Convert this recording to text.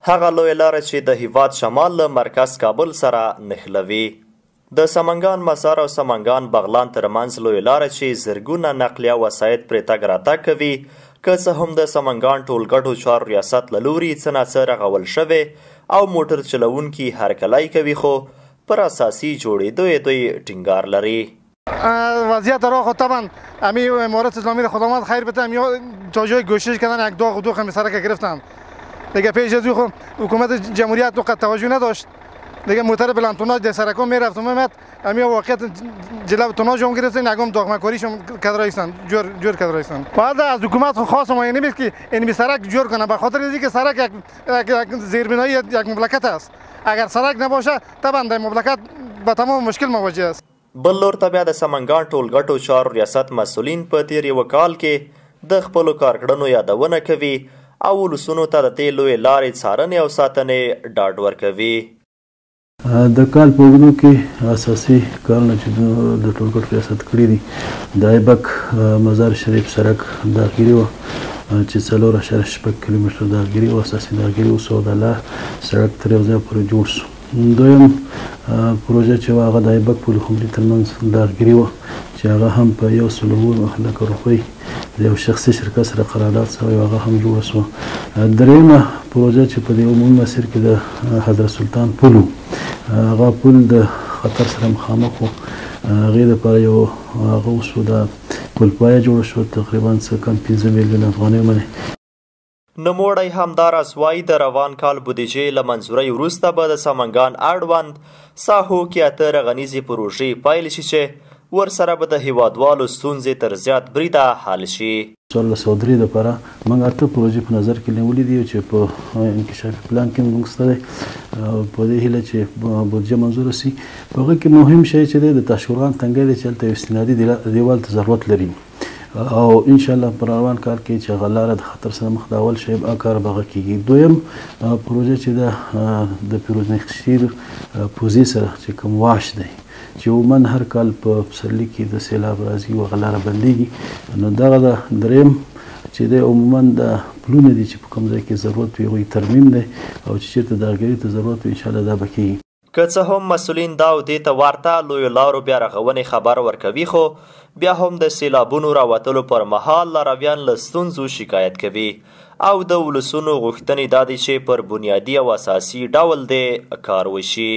هغه لویه لاره چې د هیواد شمال له مرکز کابل سره نښلوي. د سمنګان مسار او سمنګان بغلان ترمنځ لویه لاره چې زرګونه نقلیه وسایط پرې تګ راتګ کوي، که څه هم د سمنګان ټولګټو چارو ریاست له لوري څه ناڅه رغول شوی او موټر چلوونکي هرکلی کوي، خو پر اساسي جوړېدو یې دوی ټینګار لري. وضعیت راه خود طبعا امی امارات اسلامی را خدامت خیر بده، تا جای گوشش کردن یک داغ و دوخ سرک گرفتن دیگه. پیش از او حکومت جمهوریت قد توجه نداشت دیگه. موتر بلند توناژ در سرکا میرفت و میمد، امی واقعیت جلو توناژ هم گرفتن، نگم داغمکاریش هم کدرایستن، جور کدرایستن. بعد از حکومت خاص ما یعنی که این سرک جور کنه، به خاطر اینکه سرک یک زیربنایی یک مملکت است. اگر سرک نباشه طبعا در مملکت با تمام مشکل مواجه است. بل لور ته بیا د سمنګان ټولګټو چارو ریاست مسؤلین په تیر یوه کال کې د خپلو کارکړنو یادونه کوي او ولسونو ته د دې لویې لارې څارنې او ساتنې ډاډ ورکوي. د کال په اوږدو کې اساسي کارونه چې د ټولګټو ریاست کړي دي، د ایبک مزار شریف سړک داخلي وه چې 4.6 کیلومتره داخلي وه، اساسي داخلي وه. سوداله سړک تر یو ځای پورې جوړ شو. دویم پروژه چې وه هغه د ایبک پل خمري ترمنځ داخلي وه چې هغه هم په 100 لکه روپۍ د یو شخصي شرکت سره قرارداد شوی، هغه هم جوړه شوه. دریمه پروژه چې په دې عمومي مسیر کې د حضرت سلطان پل و، هغه پل د خطر سره مخامخ و، هغې دپاره یو هغه وشو، د پل پایه جوړه شوه، تقریبا څه کم 15 میلیون افغانۍ باندې. نوموړی همداراز وایي د روان کال بودیجې له منظورۍ وروسته به د سمنګان اړوند ساحو کې 8 رغنیزې پروژې پیل شي چې ورسره به د هیوادوالو ستونزې تر زیات بریده حل شي. 1403 دپاره موږ 8 پروژې په نظر کې نیولې دي چې په انکشافي پلان کې موږ سره په دې هیله چې بودیجه منظوره شي. په هغه کې مهم شی چې دی د تاشقرغان تنګی دی چې هلته یو استنادي دیوال ته ضرورت لري او انشاءالله پر روان کال کې چې هغه لاره د خطر سره مخ د اول شی هغه کار به هغه کېږي. دویم پروژه چې د پیروزنخشیر پوزې سره چې کوم واش دی چې عموما هر کال په پسرلي کې د سیلاب راځي او هغه لاره بندېږي، نو دغه د دریم چې دی عموما د پلونه دي چې په کوم ځای کې ضرورت وي هغوی ترمیم دی، او چې چېرته داغګري ته ضرورت وي انشاءالله دا به کېږي. که څه هم مسؤلین دا او دې ته ورته لویو لارو بیا رغونې خبر ورکوي، خو بیا هم د سیلابونو راوتلو پر مهال لارویان له ستونزو شکایت کوي او د ولسونو غوښتنې دا دي چې پر بنیادي او اساسي ډول دې کار وشي.